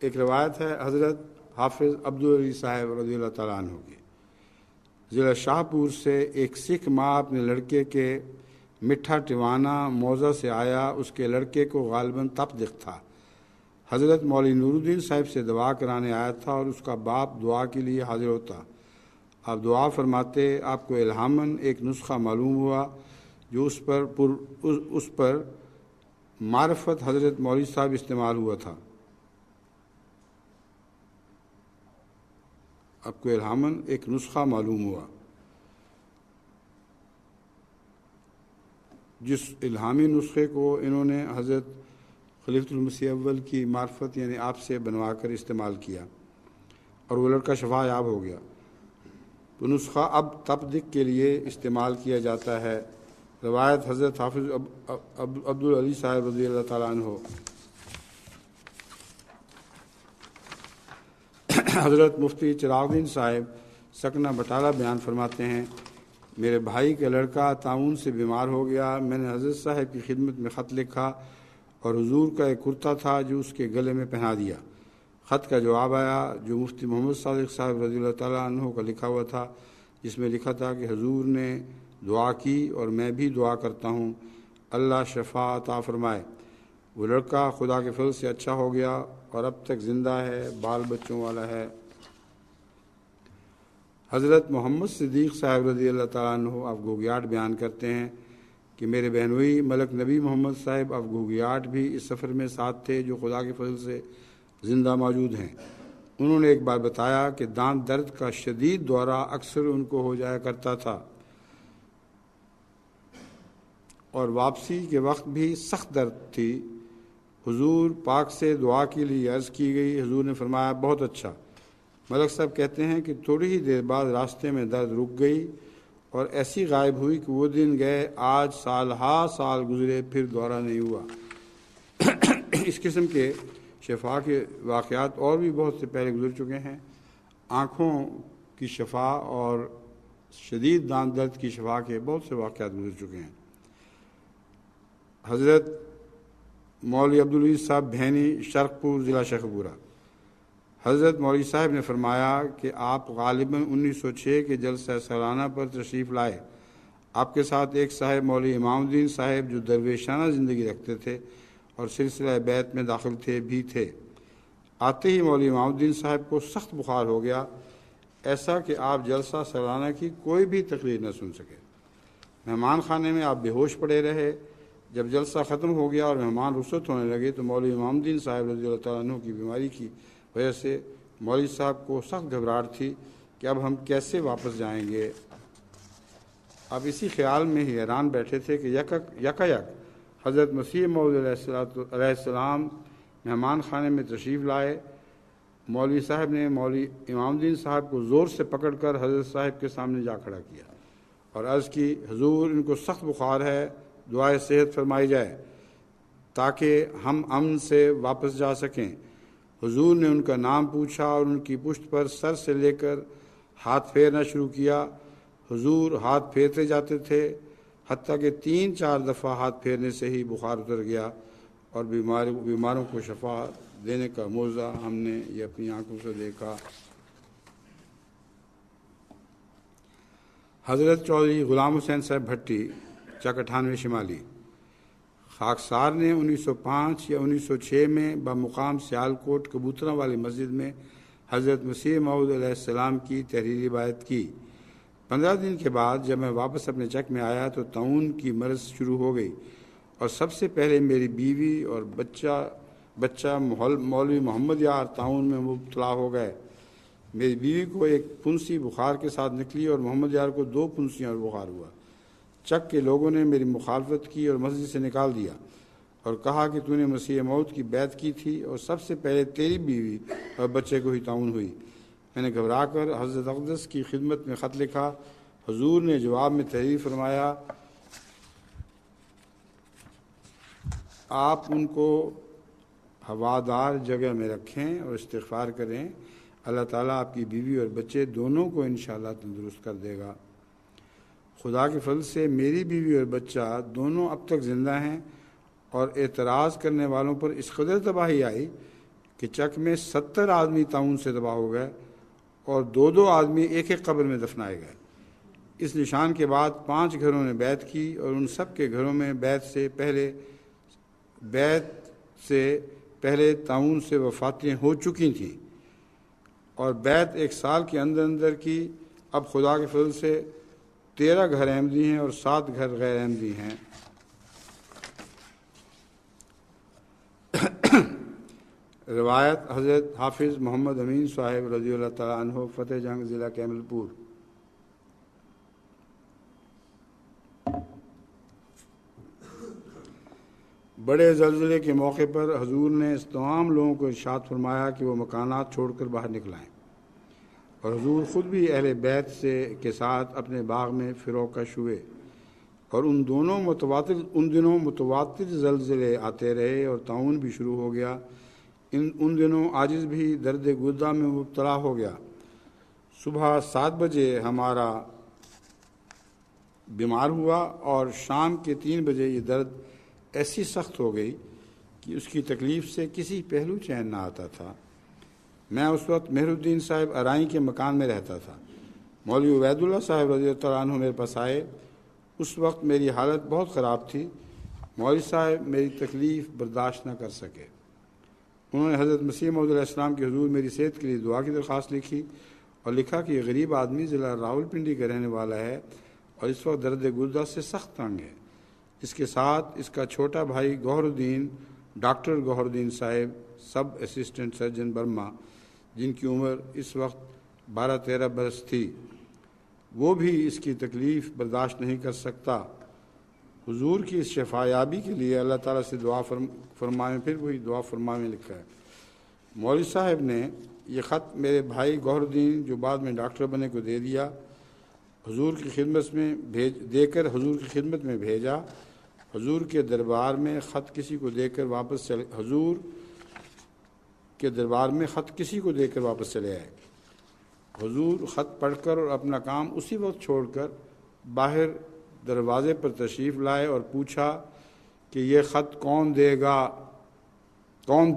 ایک روایت ہے حضرت حافظ عبدالعلی صاحب رضی اللہ تعالیٰ عنہ کی، ضلع شاہ پور سے ایک سکھ ماں اپنے لڑکے کے مٹھا ٹوانا موضع سے آیا، اس کے لڑکے کو غالباً تپ دق تھا۔ حضرت مولوی نور الدین صاحب سے دعا کرانے آیا تھا اور اس کا باپ دعا کے لیے حاضر ہوتا۔ آپ دعا فرماتے، آپ کو الہاماً ایک نسخہ معلوم ہوا جو اس پر معرفت حضرت مولوی صاحب استعمال ہوا تھا. آپ کو الہاماً ایک نسخہ معلوم ہوا. جس الہامی نسخے کو انہوں نے حضرت خلیفۃ المسیح اول کی معرفت یعنی آپ سے بنوا کر استعمال کیا اور وہ لڑکا شفا یاب ہو گیا. تو نسخہ اب تبدیق کے لیے استعمال کیا جاتا ہے. روایت حضرت حافظ عبدالعلی صاحب رضی اللہ تعالیٰ عنہ حضرت مفتی چراغ الدین صاحب سکنہ بٹالہ بیان فرماتے ہیں، میرے بھائی کا لڑکا طاعون سے بیمار ہو گیا. میں نے حضرت صاحب کی خدمت میں خط لکھا اور حضور کا ایک کرتا تھا جو اس کے گلے میں پہنا دیا. خط کا جواب آیا جو مفتی محمد صادق صاحب رضی اللہ تعالیٰ عنہ کا لکھا ہوا تھا، جس میں لکھا تھا کہ حضور نے دعا کی اور میں بھی دعا کرتا ہوں، اللہ شفا عطا فرمائے. وہ لڑکا خدا کے فضل سے اچھا ہو گیا اور اب تک زندہ ہے، بال بچوں والا ہے. حضرت محمد صدیق صاحب رضی اللہ تعالیٰ عنہ آپ گوگیاٹ بیان کرتے ہیں کہ میرے بہنوئی ملک نبی محمد صاحب آپ گوگیاٹ بھی اس سفر میں ساتھ تھے، جو خدا کے فضل سے زندہ موجود ہیں. انہوں نے ایک بار بتایا کہ دانت درد کا شدید دورہ اکثر ان کو ہو جایا کرتا تھا اور واپسی کے وقت بھی سخت درد تھی. حضور پاک سے دعا کے لیے عرض کی گئی. حضور نے فرمایا بہت اچھا. ملک صاحب کہتے ہیں کہ تھوڑی ہی دیر بعد راستے میں درد رک گئی اور ایسی غائب ہوئی کہ وہ دن گئے، آج سال ہا سال گزرے، پھر دورہ نہیں ہوا. اس قسم کے شفا کے واقعات اور بھی بہت سے پہلے گزر چکے ہیں. آنکھوں کی شفا اور شدید دانت درد کی شفا کے بہت سے واقعات گزر چکے ہیں. حضرت مولوی عبدالعلی صاحب بھینی شرقپور ضلع شیخپورہ، حضرت مولوی صاحب نے فرمایا کہ آپ غالباً 1906 کے جلسہ سالانہ پر تشریف لائے. آپ کے ساتھ ایک صاحب مولوی امام الدین صاحب جو درویشانہ زندگی رکھتے تھے اور سلسلہ بیت میں داخل تھے. آتے ہی مولوی امام الدین صاحب کو سخت بخار ہو گیا، ایسا کہ آپ جلسہ سالانہ کی کوئی بھی تقریر نہ سن سکے. مہمان خانے میں آپ بے ہوش پڑے رہے. جب جلسہ ختم ہو گیا اور مہمان رخصت ہونے لگے تو مولوی امام الدین صاحب رضی اللہ تعالیٰ عنہ کی بیماری کی وجہ سے مولوی صاحب کو سخت گھبراہٹ تھی کہ اب ہم کیسے واپس جائیں گے. اب اسی خیال میں ہی حیران بیٹھے تھے کہ یک حضرت مسیح موعود علیہ السلام مہمان خانے میں تشریف لائے. مولوی صاحب نے مولوی امام الدین صاحب کو زور سے پکڑ کر حضرت صاحب کے سامنے جا کھڑا کیا اور عرض کی، حضور ان کو سخت بخار ہے، دعائے صحت فرمائی جائے تاکہ ہم امن سے واپس جا سکیں. حضور نے ان کا نام پوچھا اور ان کی پشت پر سر سے لے کر ہاتھ پھیرنا شروع کیا. حضور ہاتھ پھیرتے جاتے تھے حتیٰ کہ 3-4 دفعہ ہاتھ پھیرنے سے ہی بخار اتر گیا اور بیماروں کو شفا دینے کا معجزہ ہم نے یہ اپنی آنکھوں سے دیکھا. حضرت چودھری غلام حسین صاحب بھٹی چک 98 شمالی، خاکسار نے 1905 یا 1906 میں بمقام سیالکوٹ کبوتروں والی مسجد میں حضرت مسیح موعود علیہ السلام کی تحریری بیعت کی. 15 دن کے بعد جب میں واپس اپنے چک میں آیا تو طاعون کی مرض شروع ہو گئی اور سب سے پہلے میری بیوی اور بچہ مولوی محمد یار طاعون میں مبتلا ہو گئے. میری بیوی کو ایک پھنسی بخار کے ساتھ نکلی اور محمد یار کو 2 پھنسیاں اور بخار ہوا. چک کے لوگوں نے میری مخالفت کی اور مسجد سے نکال دیا اور کہا کہ تو نے مسیح موت کی بیعت کی تھی اور سب سے پہلے تیری بیوی اور بچے کو ہی طاعون ہوئی. میں نے گھبرا کر حضرت اقدس کی خدمت میں خط لکھا. حضور نے جواب میں تحریر فرمایا، آپ ان کو ہوادار جگہ میں رکھیں اور استغفار کریں، اللہ تعالیٰ آپ کی بیوی اور بچے دونوں کو انشاءاللہ تندرست کر دے گا. خدا کے فضل سے میری بیوی اور بچہ دونوں اب تک زندہ ہیں اور اعتراض کرنے والوں پر اس قدر تباہی آئی کہ چک میں 70 آدمی طاعون سے تباہ ہو گئے اور 2 آدمی ایک قبر میں دفنائے گئے. اس نشان کے بعد 5 گھروں نے بیعت کی اور ان سب کے گھروں میں بیعت سے پہلے طاعون سے وفاتیں ہو چکی تھیں اور بیعت 1 سال کے اندر کی. اب خدا کے فضل سے 13 گھر احمدی ہیں اور 7 گھر غیر احمدی ہیں. روایت حضرت حافظ محمد امین صاحب رضی اللہ تعالیٰ عنہ، فتح جنگ، ضلع کیمل پور۔ بڑے زلزلے کے موقع پر حضور نے اس تمام لوگوں کو ارشاد فرمایا کہ وہ مکانات چھوڑ کر باہر نکل آئیں، اور حضور خود بھی اہل بیت کے ساتھ اپنے باغ میں فروکش ہوئے، اور ان دنوں متواتر زلزلے آتے رہے اور طاعون بھی شروع ہو گیا۔ ان دنوں عاجز بھی درد گردہ میں مبتلا ہو گیا۔ صبح 7 بجے ہمارا بیمار ہوا اور شام کے 3 بجے یہ درد ایسی سخت ہو گئی کہ اس کی تکلیف سے کسی پہلو چین نہ آتا تھا۔ میں اس وقت مہر الدین صاحب ارائیں کے مکان میں رہتا تھا۔ مولوی عبید اللہ صاحب رضی اللہ عنہ میرے پاس آئے۔ اس وقت میری حالت بہت خراب تھی۔ مولوی صاحب میری تکلیف برداشت نہ کر سکے۔ انہوں نے حضرت مسیح موعود علیہ السلام کے حضور میری صحت کے لیے دعا کی درخواست لکھی اور لکھا کہ یہ غریب آدمی ضلع راولپنڈی کا رہنے والا ہے اور اس وقت درد گردہ سے سخت تنگ ہے۔ اس کے ساتھ اس کا چھوٹا بھائی گوہر الدین، ڈاکٹر گوہر الدین صاحب، سب اسسٹنٹ سرجن برما، جن کی عمر اس وقت 12-13 برس تھی، وہ بھی اس کی تکلیف برداشت نہیں کر سکتا۔ حضور کی اس شفا یابی کے لیے اللہ تعالیٰ سے دعا فرمائیں۔ پھر وہی دعا فرمائیں لکھا ہے۔ مولوی صاحب نے یہ خط میرے بھائی گوہر الدین جو بعد میں ڈاکٹر بنے کو دے دیا، حضور کی خدمت میں بھیجا۔ حضور کے دربار میں خط کسی کو دے کر واپس چلے آئے۔ حضور خط پڑھ کر اور اپنا کام اسی وقت چھوڑ کر باہر دروازے پر تشریف لائے اور پوچھا کہ یہ خط کون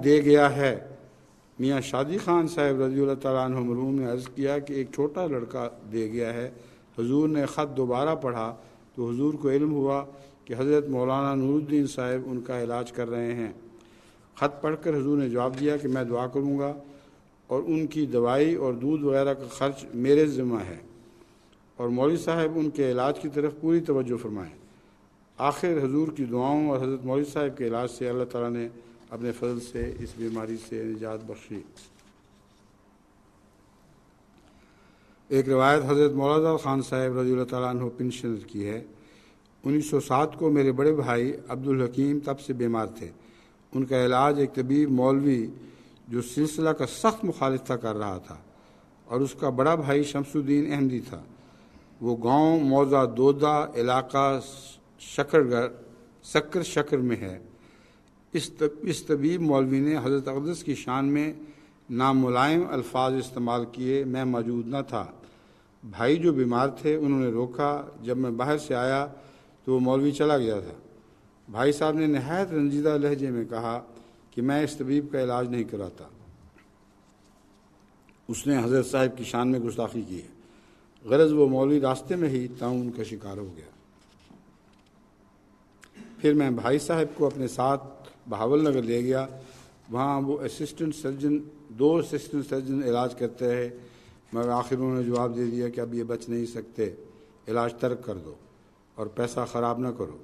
دے گیا ہے؟ میاں شادی خان صاحب رضی اللہ تعالیٰ عنہ مرحوم نے عرض کیا کہ ایک چھوٹا لڑکا دے گیا ہے۔ حضور نے خط دوبارہ پڑھا تو حضور کو علم ہوا کہ حضرت مولانا نور الدین صاحب ان کا علاج کر رہے ہیں۔ خط پڑھ کر حضور نے جواب دیا کہ میں دعا کروں گا اور ان کی دوائی اور دودھ وغیرہ کا خرچ میرے ذمہ ہے، اور مولوی صاحب ان کے علاج کی طرف پوری توجہ فرمائیں۔ آخر حضور کی دعاؤں اور حضرت مولوی صاحب کے علاج سے اللہ تعالیٰ نے اپنے فضل سے اس بیماری سے نجات بخشی۔ ایک روایت حضرت مولانا خان صاحب رضی اللہ تعالیٰ عنہ پنشنر کی ہے۔ 1907 کو میرے بڑے بھائی عبدالحکیم تب سے بیمار تھے۔ ان کا علاج ایک طبیب مولوی جو سلسلہ کا سخت مخالف تھا کر رہا تھا، اور اس کا بڑا بھائی شمس الدین احمدی تھا۔ وہ گاؤں موضع دودا علاقہ شکر میں ہے۔ اس طبیب مولوی نے حضرت اقدس کی شان میں ناملائم الفاظ استعمال کیے۔ میں موجود نہ تھا۔ بھائی جو بیمار تھے انہوں نے روکا۔ جب میں باہر سے آیا تو وہ مولوی چلا گیا تھا۔ بھائی صاحب نے نہایت رنجیدہ لہجے میں کہا کہ میں اس طبیب کا علاج نہیں کراتا، اس نے حضرت صاحب کی شان میں گستاخی کی ہے۔ غرض وہ مولوی راستے میں ہی طاعون کا شکار ہو گیا۔ پھر میں بھائی صاحب کو اپنے ساتھ بہاول نگر لے گیا۔ وہاں وہ دو اسسٹنٹ سرجن علاج کرتے رہے، مگر آخر انہوں نے جواب دے دیا کہ اب یہ بچ نہیں سکتے، علاج ترک کر دو اور پیسہ خراب نہ کرو۔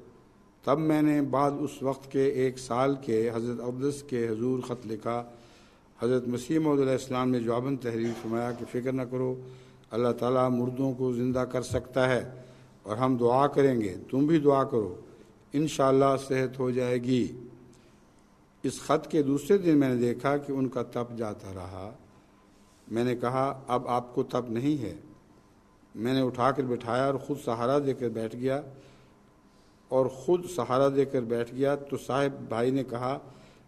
تب میں نے بعد اس وقت کے 1 سال کے حضرت اقدس کے حضور خط لکھا۔ حضرت مسیح موعود علیہ السلام نے جواباً تحریر فرمایا کہ فکر نہ کرو، اللہ تعالیٰ مردوں کو زندہ کر سکتا ہے اور ہم دعا کریں گے، تم بھی دعا کرو، انشاءاللہ صحت ہو جائے گی۔ اس خط کے دوسرے دن میں نے دیکھا کہ ان کا تپ جاتا رہا۔ میں نے کہا اب آپ کو تپ نہیں ہے۔ میں نے اٹھا کر بٹھایا اور خود سہارا دے کر بیٹھ گیا تو صاحب بھائی نے کہا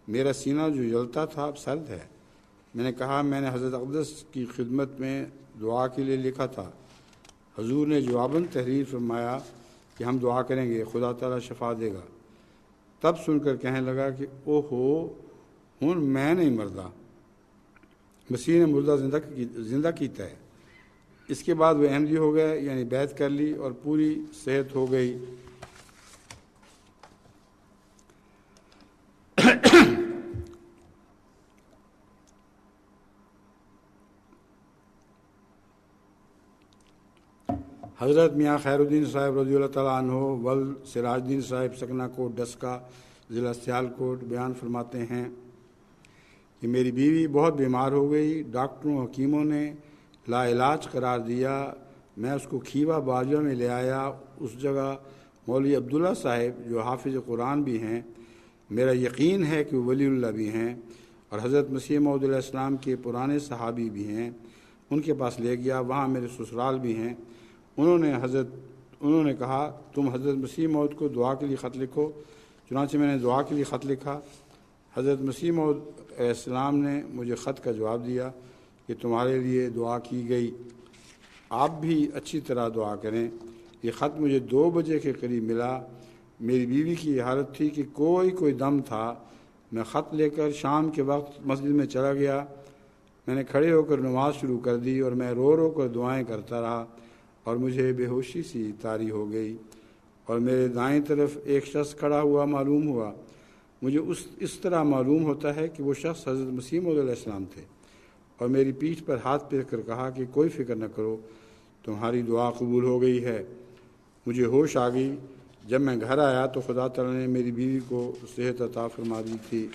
میرا سینہ جو جلتا تھا اب سرد ہے۔ میں نے کہا میں نے حضرت اقدس کی خدمت میں دعا کے لیے لکھا تھا۔ حضور نے جواباً تحریر فرمایا کہ ہم دعا کریں گے، خدا تعالیٰ شفا دے گا۔ تب سن کر کہنے لگا کہ اوہو ہن میں نہیں مردہ، مسیح نے مردہ زندہ کیتا ہے۔ اس کے بعد وہ احمدی ہو گئے، یعنی بیعت کر لی اور پوری صحت ہو گئی۔ حضرت میاں خیر الدین صاحب رضی اللہ تعالیٰ عنہ ول سراج الدین صاحب سکنا کوٹ ڈسکا ضلع سیالکوٹ بیان فرماتے ہیں کہ میری بیوی بہت بیمار ہو گئی، ڈاکٹروں حکیموں نے لا علاج قرار دیا، میں اس کو کھیوا باجوہ میں لے آیا، اس جگہ مولوی عبداللہ صاحب جو حافظ قرآن بھی ہیں، میرا یقین ہے کہ وہ ولی اللہ بھی ہیں اور حضرت مسیح موعود علیہ السلام کے پرانے صحابی بھی ہیں، ان کے پاس لے گیا، وہاں میرے سسرال بھی ہیں، انہوں نے کہا تم حضرت مسیح موعود کو دعا کے لیے خط لکھو، چنانچہ میں نے دعا کے لیے خط لکھا۔ حضرت مسیح موعود علیہ السلام نے مجھے خط کا جواب دیا کہ تمہارے لیے دعا کی گئی، آپ بھی اچھی طرح دعا کریں۔ یہ خط مجھے 2 بجے کے قریب ملا، میری بیوی کی یہ حالت تھی کہ کوئی دم تھا۔ میں خط لے کر شام کے وقت مسجد میں چلا گیا، میں نے کھڑے ہو کر نماز شروع کر دی اور میں رو کر دعائیں کرتا رہا اور مجھے بے ہوشی سی طاری ہو گئی اور میرے دائیں طرف ایک شخص کھڑا ہوا معلوم ہوا۔ مجھے اس طرح معلوم ہوتا ہے کہ وہ شخص حضرت مسیح موعود علیہ السلام تھے اور میری پیٹھ پر ہاتھ پھیر کر کہا کہ کوئی فکر نہ کرو، تمہاری دعا قبول ہو گئی ہے۔ مجھے ہوش آ گئی۔ جب میں گھر آیا تو خدا تعالیٰ نے میری بیوی کو صحت عطا فرما دی تھی۔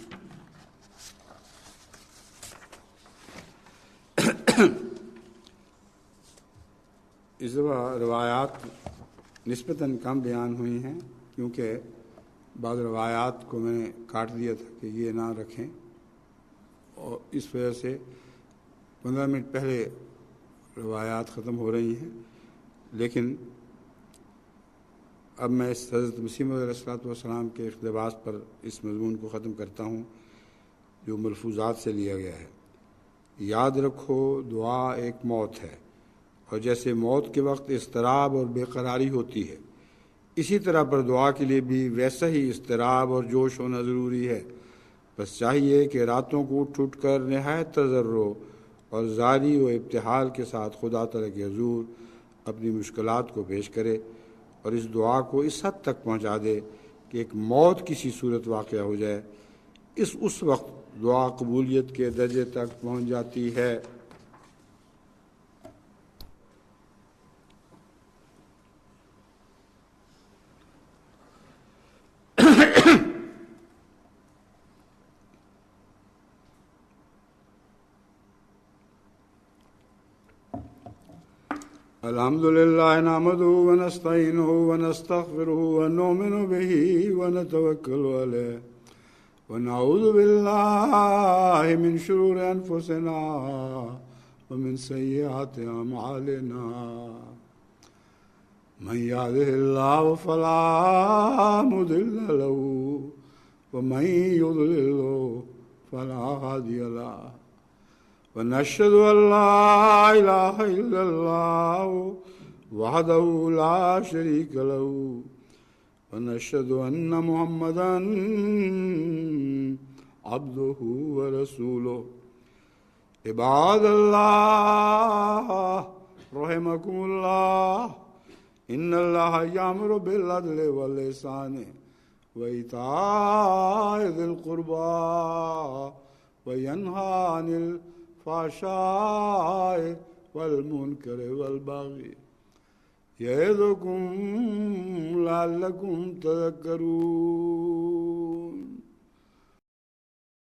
اس دفعہ روایات نسبتاً کم بیان ہوئی ہیں کیونکہ بعض روایات کو میں نے کاٹ دیا تھا کہ یہ نہ رکھیں، اور اس وجہ سے 15 منٹ پہلے روایات ختم ہو رہی ہیں، لیکن اب میں اس حضرت مسیح موعود علیہ السلام کے اقتباس پر اس مضمون کو ختم کرتا ہوں جو ملفوظات سے لیا گیا ہے۔ یاد رکھو دعا ایک موت ہے، اور جیسے موت کے وقت اضطراب اور بے قراری ہوتی ہے، اسی طرح پر دعا کے لیے بھی ویسا ہی اضطراب اور جوش ہونا ضروری ہے۔ بس چاہیے کہ راتوں کو اٹھ کر نہایت تضرع اور زاری و ابتحال کے ساتھ خدا تعالیٰ کے حضور اپنی مشکلات کو پیش کرے اور اس دعا کو اس حد تک پہنچا دے کہ ایک موت کسی صورت واقع ہو جائے، اس وقت دعا قبولیت کے درجے تک پہنچ جاتی ہے۔ الحمد لله نحمده ونستعينه ونستغفره ونؤمن به ونتوكل عليه ونعوذ بالله من شرور أنفسنا ومن سيئات أعمالنا من يهده الله فلا مضل له ومن يضلل فلا هادي له ونشهد أن لا إله إلا الله وحده لا شريك له ونشهد أن محمدا عبده ورسوله عباد الله رحمكم الله إن الله يأمر بالعدل والإحسان وإيتاء ذي القربى وينهى عن الفحشاء والمنكر والبغي يعظكم لعلكم تذكرون